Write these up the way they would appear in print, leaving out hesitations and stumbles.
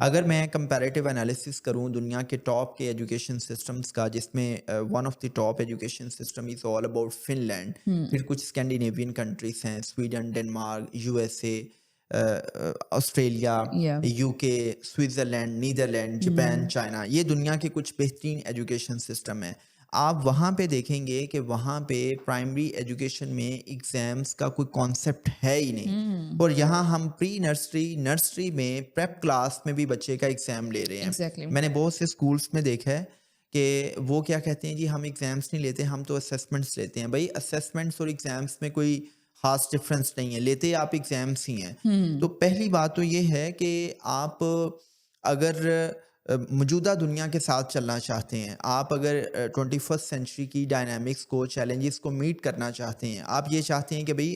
अगर मैं comparative analysis करूं दुनिया के टॉप के एजुकेशन सिस्टम्स का, जिसमें one of the top education system is all about Finland. Hmm, फिर कुछ स्कैंडिनेवियन कंट्रीज हैं, स्वीडन, डेनमार्क, यूएसए, ऑस्ट्रेलिया, या UK, Switzerland, Netherland, Japan, hmm, China. ये दुनिया के कुछ बेहतरीन एजुकेशन सिस्टम हैं। आप वहाँ पे देखेंगे कि वहाँ पे प्राइमरी एजुकेशन में एग्ज़ाम्स का कोई कॉन्सेप्ट है ही नहीं। हुँ, और यहाँ हम प्री नर्सरी, नर्सरी में, प्रेप क्लास में भी बच्चे का एग्ज़ाम ले रहे हैं। एग्ज़ैक्टली। मैंने बहुत से स्कूल्स में देखा है कि वो क्या कहते हैं, जी हम एग्ज़ाम्स नहीं लेते, हम तो असेसमेंट्स लेते हैं। भई असेसमेंट्स और एग्ज़ाम्स में कोई ख़ास डिफ़रेंस नहीं है, लेते आप एग्ज़ाम्स ही हैं। हुँ, तो पहली बात तो ये है कि आप अगर मौजूदा दुनिया के साथ चलना चाहते हैं, आप अगर 21st सेंचुरी की डायनामिक्स को, चैलेंजेस को मीट करना चाहते हैं, आप ये चाहते हैं कि भई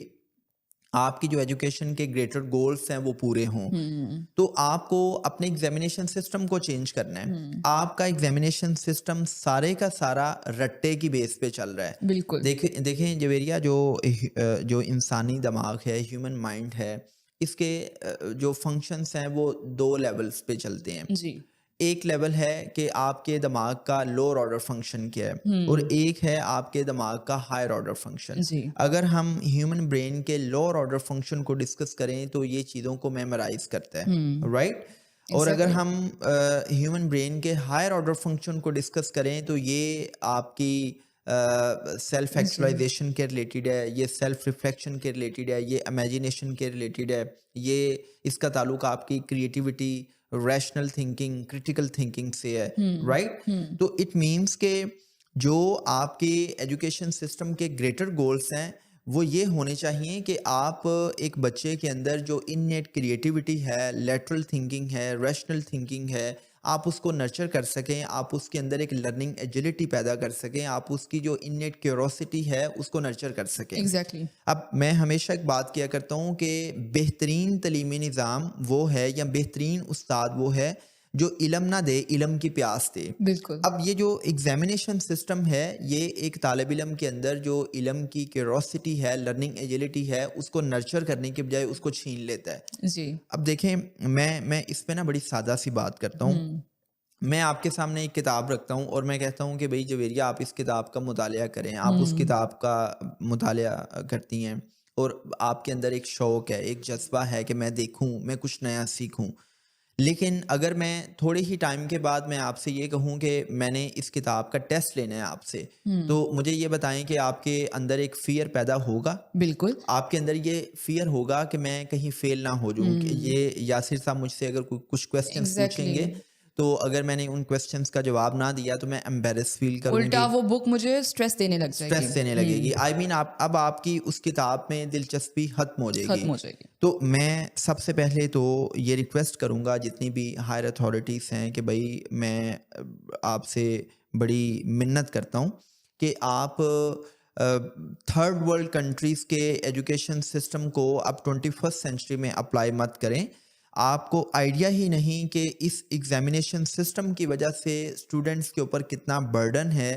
आपकी जो एजुकेशन के ग्रेटर गोल्स हैं वो पूरे हों, हुँ, तो आपको अपने एग्जामिनेशन सिस्टम को चेंज करना है। हुँ, आपका एग्जामिनेशन सिस्टम सारे का सारा रट्टे की बेस पे चल रहा है। बिल्कुल। देखें देखें जवेरिया, जो इंसानी दिमाग है, ह्यूमन माइंड है, इसके जो फंक्शंस हैं वो दो लेवल्स पे चलते हैं। जी। एक लेवल है कि आपके दिमाग का लोअर ऑर्डर फंक्शन क्या है, और हुँ, एक है आपके दिमाग का हायर ऑर्डर फंक्शन। जी। अगर हम ह्यूमन ब्रेन के लोअर ऑर्डर फंक्शन को डिस्कस करें तो ये चीज़ों को मेमोराइज करता है, हुँ, राइट? और अगर एग्ज़ैक्टली। हम ह्यूमन ब्रेन के हायर ऑर्डर फंक्शन को डिस्कस करें तो ये आपकी सेल्फ जी। एक्चुअलाइजेशन के रिलेटेड है, ये सेल्फ रिफ्लेक्शन के रिलेटेड है, ये इमेजिनेशन के रिलेटेड है, ये इसका ताल्लुक आपकी creativity, rational thinking, critical thinking से है, हुँ, राइट? हुँ, तो इट मीन्स के जो आपके एजुकेशन सिस्टम के ग्रेटर गोल्स हैं वो ये होने चाहिए कि आप एक बच्चे के अंदर जो इननेट क्रिएटिविटी है, लेटरल थिंकिंग है, रैशनल थिंकिंग है, आप उसको नर्चर कर सकें, आप उसके अंदर एक लर्निंग एजिलिटी पैदा कर सकें, आप उसकी जो इननेट क्यूरोसिटी है उसको नर्चर कर सकें। एग्ज़ैक्टली। अब मैं हमेशा एक बात किया करता हूँ कि बेहतरीन तलीमी निज़ाम वो है, या बेहतरीन उस्ताद वो है जो इल्म ना दे, इल्म की प्यास दे। बिल्कुल। अब ये जो एग्जामिनेशन सिस्टम है, ये एक तालिब इल्म के अंदर जो इल्म की क्यूरोसिटी है, लर्निंग एजिलिटी है, उसको नर्चर करने के बजाय उसको छीन लेता है। जी। अब देखें, मैं इस पे ना बड़ी सादा सी बात करता हूँ। हुँ, मैं आपके सामने एक किताब रखता हूँ और मैं कहता हूँ कि भई जवेरिया, आप इस किताब का मुतालिया करें। आप उस हुँ, किताब का मुतालिया करती हैं और आपके अंदर एक शौक़ है, एक जज़्बा है कि मैं देखूँ, मैं कुछ नया सीखूँ। लेकिन अगर मैं थोड़े ही टाइम के बाद मैं आपसे ये कहूँ कि मैंने इस किताब का टेस्ट लेना है आपसे, हुँ, तो मुझे ये बताएँ कि आपके अंदर एक फ़ियर पैदा होगा? बिल्कुल। आपके अंदर ये फ़ियर होगा कि मैं कहीं फ़ेल ना हो जाऊँ, कि हुँ, ये यासिर साहब मुझसे अगर कुछ क्वेश्चंस एग्ज़ैक्टली। पूछेंगे, तो अगर मैंने उन क्वेश्चंस का जवाब ना दिया तो मैं एम्बैरेस फ़ील उल्टा करूँगी, वो बुक मुझे स्ट्रेस देने लग जाएगी। स्ट्रेस देने लगेगी। आई मीन आप अब आपकी उस किताब में दिलचस्पी ख़त्म हो जाएगी। खत्म हो जाएगी। तो मैं सबसे पहले तो ये रिक्वेस्ट करूँगा जितनी भी हायर अथॉरिटीज़ हैं कि भई मैं आपसे बड़ी मिन्नत करता हूँ कि आप थर्ड वर्ल्ड कंट्रीज़ के एजुकेशन सिस्टम को अब 21st सेंचुरी में अप्लाई मत करें। आपको आइडिया ही नहीं कि इस एग्ज़ामिनेशन सिस्टम की वजह से स्टूडेंट्स के ऊपर कितना बर्डन है,